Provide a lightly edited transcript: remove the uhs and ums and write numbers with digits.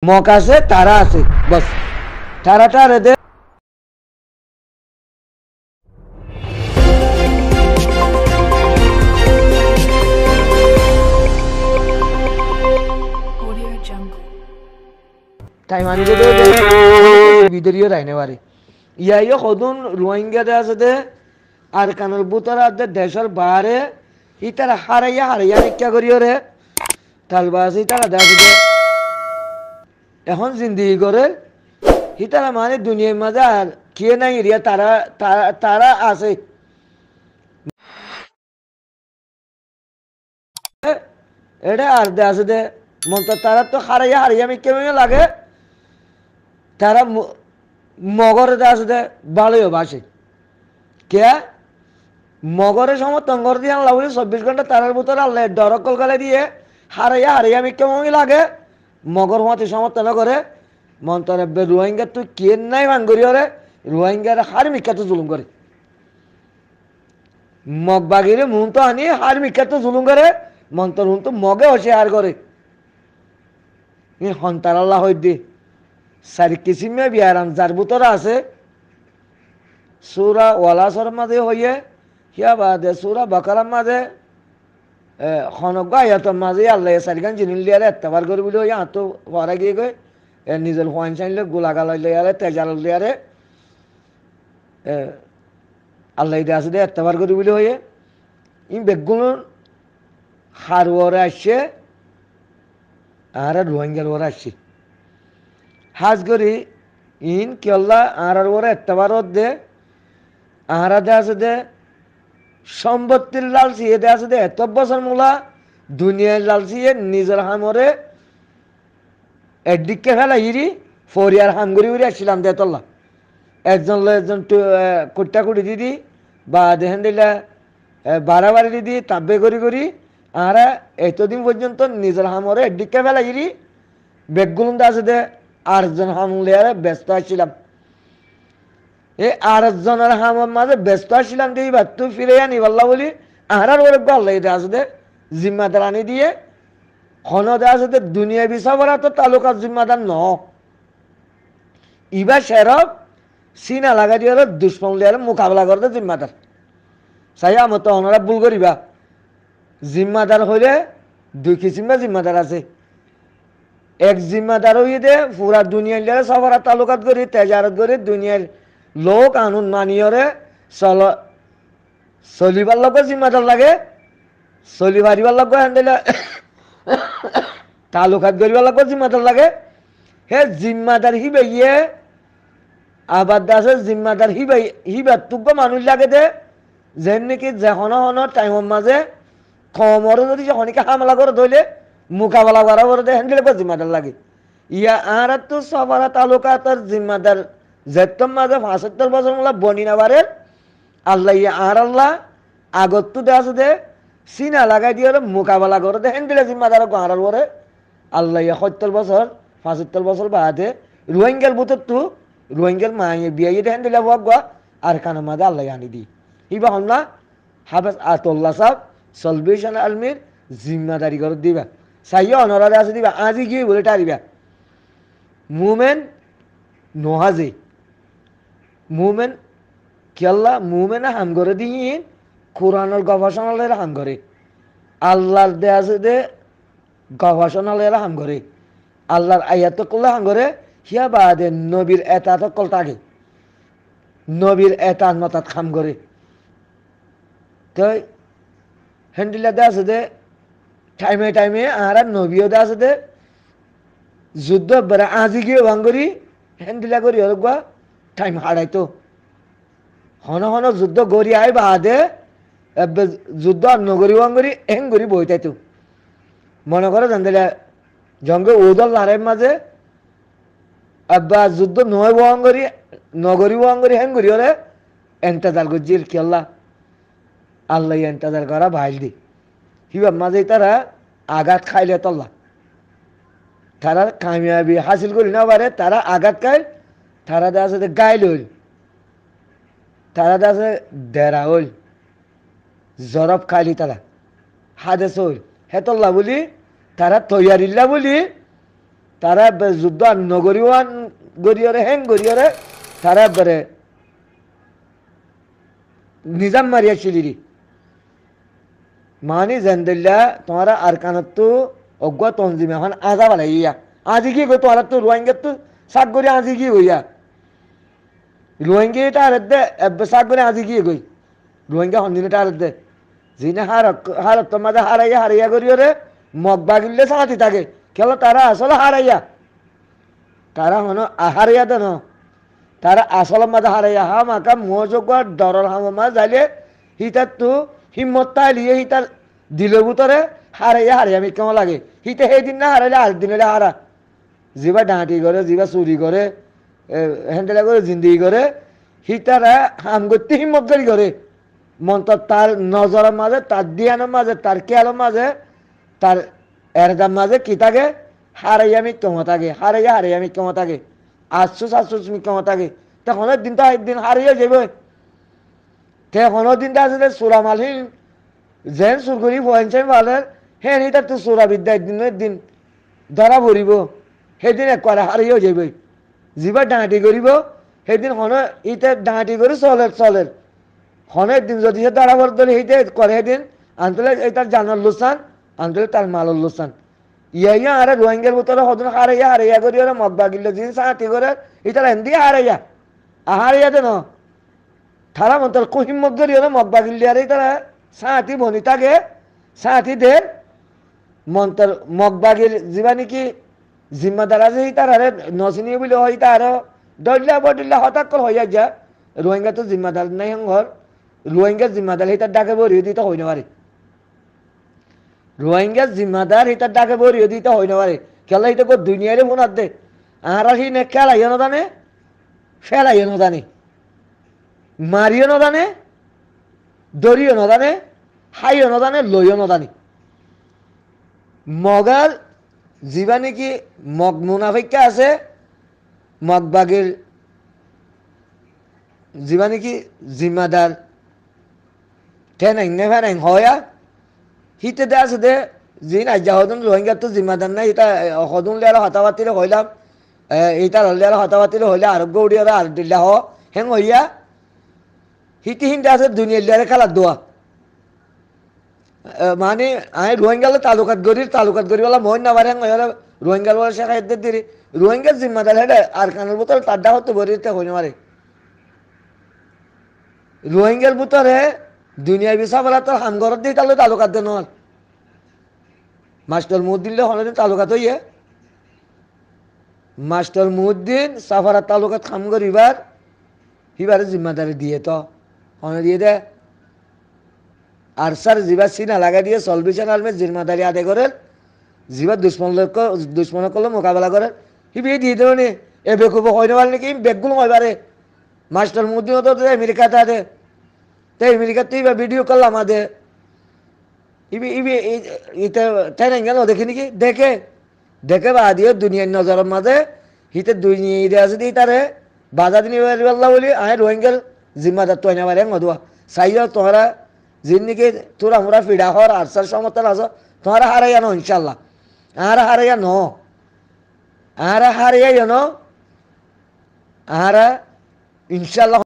mock আছে তারা আছে বস তারাটা রেদে টাইম আনি দে ভিডিও রাইনে পারে ইয়াইও কদুন রোহিঙ্গা দে আছে দে আর কানের বুতরা দে দেশের বাইরে ইতারা হারাইয়া নিকা করিও রে তালবাসি তারা দেখে দে এখন জিন্দিগি করে হিতারা মানে দুনিয়ার মাঝে আর কে নাই রিয়া তারা তারা আছে এটা আর দে আছে দে মন তো তারা তো হারাইয়া কেমন লাগে তারা মগরে দে আছে দে ভালোই বাসে কে মগরে সমর্থন করে দিয়ে আল্লাহ বলি 24 ঘন্টা তারার ভিতরে আল্লাহ ডরক কলকালে দিয়ে হারাইয়া কেমন লাগে মগর মতে সমর্থন করে মন্তরে রোহিঙ্গা তুই কে নাই মান করি রে রোহিঙ্গার হার মিক্ষাতে জুলুম করে মগ বাগিরে মুন তো আনি হার মিক্ষাতে জুলুম করে মন্তর হুন তো মগে হসে হার করে হন্তার আল্লাহ হই দি সারি কিসিমে বিয়ারাম যার ভিতরে আছে সুরা ওয়ালাসর মাঝে হইয়ে হিয়া বাদে সুরা বাকারার মাঝে খনক আয়াতর মাঝে আল্লাহ সারিখান জিনিস লিয়ারে এত্তাবার করে বলে হইয়া হাত হরা গিয়ে গই নিজের হোয়াইন চাইলে গোলাগালাই লিয়ারে তেজাল লিয়ারে আল্লাহ দে আছে দে এত্তাবার করে বলে হইয়ে ইন বেগুন হার ওরে আসছে আর রোহিঙ্গার ওরে আসছে হাজ করি ইন কেল্লা আর ওরে এত্তাবার দে আহারা দে আছে দে সম্পত্তির লালসি এতে আছে দে এত বছর মূলা দুনিয়ার লালসি নিজের হামরে একদিকে ফেলা হিরি ফরিয়ার হামগুড়ি উড়ি আসছিলাম দে তল্লা একজন কুট্টা কুটি দিদি বা দেখেন দিলা বাড়াবাড়ি দিদি তাব্বে করি আরা এতদিন পর্যন্ত নিজের হামরে একদিকে ফেলা হিরি বেগগুলো আছে দে আরেকজন হামুলিয়ারে ব্যস্ত আসছিলাম এই আরেকজনের হামের মাঝে ব্যস্ত আসছিলাম দিয়ে এবার তুই ফিরে আনি বললা বলি আহার ওরে গল্লা এটা আছে জিম্মাদার আনি দিয়ে খনদে আছে দুনিয়া বিষয় ভরা তো তালুকার জিম্মাদার ন ইবা সেরব সিনা লাগা দিয়ে দুশ্মন লিয়ার মোকাবেলা করতে জিম্মাদার চাই আমার তো ওনারা ভুল করিবা জিম্মাদার হইলে দুই কিসিমে জিম্মাদার আছে এক জিম্মাদার হইয়ে দে পুরা দুনিয়ার লিয়ারে সবার তালুকাত করি তেজারত করি দুনিয়ার লোক আনুন মানিয়রে চলিবার লগ জিম্মাদার লাগে চলিবারিবার লগ হেন্দিলে তালুকাত করিবার লগ জিম্মাদার লাগে হে জিম্মাদার হিবে ইয়ে আবার আছে জিম্মাদার হিবার তুক মানুষ লাগে দে যেন নাকি যেখন টাইমের মাঝে কমরে যদি যখনকে হামলা করে ধরলে মোকাবেলা করা করে দে হেন্দিলে জিম্মাদার লাগে ইয়া আর তো সবার তালুকাতর জিম্মাদার যেতম মাঝে 75 বছর মূলা বনি না পারে আল্লাহ ইয়া আর আল্লাহ আগত তো দে আছে দে সিনা লাগাই দিয়ে মোকাবেলা করে দে হেন্দিলে জিম্মাদার আর পরে আল্লাহ ইয়া 70 বছর 75 বছর বাদে রোহিঙ্গাল বুতর তো রোহিঙ্গাল মায়ে বিয়ে দে হেন্দিলে বাগা আর কানা মাঝে আল্লাহ আনি দি ইবা হল না হাফেজ আতুল্লাহ সাহেব সলভেশন আলমির জিম্মাদারি করে দিবা সাইয়া অনরারে আছে দিবা আজি গিয়ে বলে টারিবা মুমেন নোহাজে মুমেন কেল্লা মুমেনে হাম করে দিয়ে কোরআনের গবেষণালয়ের হাম করে আল্লাহর দে আছে দে গবেষণালয়ের হাম করে আল্লাহর আয়াত করলে হাম করে হিয়া বাদে নবীর এতাত কল থাকে নবীর এতাত মতাত খাম করে তো হ্যান্ডিলা দে আছে দে টাইমে আর নবীও দে আছে দে যুদ্ধ বেড়া আজি গিয়ে ভাঙ্গরি হ্যান্ডিলা করি হরগুয়া টাইম হারাইতো হন যুদ্ধ গড়ি আই বাদে যুদ্ধ নগরী ভাঙ্গরি হেঙ্গরি বইতাইতো মনে করে জানদিলে জঙ্গে উদল নারের মাঝে আব্বা যুদ্ধ নয় ভাঙ্গরি নগরী ভাঙ্গরি হেঙ্গরি হলে এন্তাজার গজির কেল্লা আল্লাহ এন্তাজার করা ভাইল দি হিবার মাঝে তারা আঘাত খাইলে তল্লা তারা কামিয়াবি হাসিল করি না পারে তারা আঘাত খায় তারা দে আছে গাইল হইল তারা দে আছে দেরা হইল জরব খাইলি তারা হাদেস হইল হেতল্লা বলি তারা তৈয়ারিল্লা বলি তারা যুদ্ধ নগরীওয়ান গরিয়রে হ্যাং গরিয়রে তারা বেড়ে নিজাম মারিয়া চিলিরি মানি জেন্দিল্লা তোমারা আরকানত অজ্ঞ তঞ্জিম এখন আজা বালাই ইয়া আজি কি গো তোমার তো রোহিঙ্গা তো শাক করে আজি কি হইয়া রোহিঙ্গা এটা আর দে শাক করে আজি কি গই রোহিঙ্গা হন্দিন এটা আর দে যিনি হার তোমাদের হারাইয়া করিও মগ বাগিলে সাথী থাকে কেন তারা আসলে হারাইয়া তারা হন হারাইয়া দেন তারা আসল মাঝে হারাইয়া হা মাকা মযোগ্য ডরল হামা যাইলে হিতার তো হিম্মত তাইলিয়ে হিতার দিল ভিতরে হারাইয়া আমি কেমন লাগে হিতে সেই দিন না হারাইলে আর দিন হলে হারা যিবা ডাঁটি করে যিবা চুরি করে হ্যান্ডেলা করে জিন্দিগি করে হিতারা হাম করতে হিম্মত করি করে মন্ত্র তার নজরের মাঝে তার দিয়ানোর মাঝে তার খেয়ালের মাঝে তার এরদার মাঝে কি থাকে হারাইয়া আমি কেমন থাকে হারাইয়া আমি কেমন থাকে আশ্বাস আমি কেমন থাকে তখনের দিন তো একদিন হারিয়ে যাবে তখনের দিনটা আছে সুরা মালহীন যেন সুরগুরি পয়েন্ট ভালের হ্যাঁ তার তো সুরা বিদ্যা একদিনের দিন ধরা ভরিব সেদিন একবারে হারিয়েও যাবে যিবা ডাঁটি করিব সেদিন হন ইতে ডাঁটি করে চলের হনের দিন যদি সে দাঁড়া ভর ধরে সেইটা করে সেদিন আনতলে তার জানার লোসান আনতলে তার মালর লোসান ইয়া আরে রোহিঙ্গার ভিতরে হদন হারাইয়া করি ওরা মগ বাগিলে জিনিস হাতি করে এটা এন্দি হারাইয়া দেন তারা মন্তর কহিমত করি ওরা মগ বাগিলে আর তারা সাঁতি বনি থাকে সাঁতি দে মন্তর মগ বাগির যিবা নাকি জিম্মাদার আছে তার আরে নচিনি বলে হয় তার ডল্লা বডল্লা হঠাৎ করে হইয়া যা রোহিঙ্গা তো জিম্মাদার নাই ঘর রোহিঙ্গার জিম্মাদার সেইটার ডাকে ভরিয়ে দিতে হয় না পারে রোহিঙ্গার জিম্মাদার সেইটার ডাকে ভরিয়ে দিতে হয় না পারে খেলা এটা দুনিয়ারে মনার দে আর সি নে খেলাইও না জানে ফেলাইও না জানে মারিও না জানে দরিও না জানে হাইও না জানে লইও না জানে মগার যিবা নাকি মগ মুনাফিকা আছে মগবাগের যিবা নাকি জিম্মাদার ঠেনাই নেফেনাই হয়া হিতে দে আছে দে যি নাইজা হদন রোহিঙ্গার তো জিম্মাদার নাই এটা হদন লিয়ার হতাবাতিলে হইলাম এইটার হলিয়ার হতাবাতিলে হইলে আরোগ্য উড়িয়ার আর দিল্লা হ হেং হইয়া হিতে হিন্দে আছে দুনিয়ার লিয়ারে খেলার দোয়া মানে আমি রোহিঙ্গালে তালুকাত গরিওয়ালা মহিন না পারে রোহিঙ্গাল বলে শেখাই দিদি রোহিঙ্গার জিম্মাদার হেডে আর কানের বোতল তাড্ডা হতে বরিতে হইতে পারে রোহিঙ্গার ভিতরে দুনিয়া বিচা বলা তোর হামঘরত দিয়ে তাহলে তালুকাত দেন মাস্টার মুদ্দিন হলে তালুকাত হইয়ে মাস্টার মুদ্দিন সাফারাত তালুকাত হামঘর হিবারে জিম্মাদারি দিয়ে তো হনে দিয়ে দে আর স্যার যিবা চিনা লাগা দিয়ে চলবিশন আলমে জিম্মাদারি আদায় করেন যিবা দুশ্মন করলে মোকাবেলা করেন হিবি দিয়ে দেব নি এ বেকুব হয় না পারে নাকি বেগগুলো হয় পারে মাস্টার মুদ্দিন তো আমেরিকাতে আছে তো আমেরিকাতে এবার ভিডিও করলাম আমাদের ইতে তাই না গেল দেখে নাকি দেখে বা দিয়ে দুনিয়ার নজরের মাঝে হিতে দুনিয়া আছে দিয়ে তারে বাধা দিন বলি আয় রোহিঙ্গার জিম্মাদার তো না পারে মধুয়া চাইও তোমরা যিনি তোরা মোরা ফিডা হর আরসার সমর্থন আস তোমরা হারাইয়া নো ইনশাল্লাহ আর হারাইয়া ন আর ইনশাল্লাহ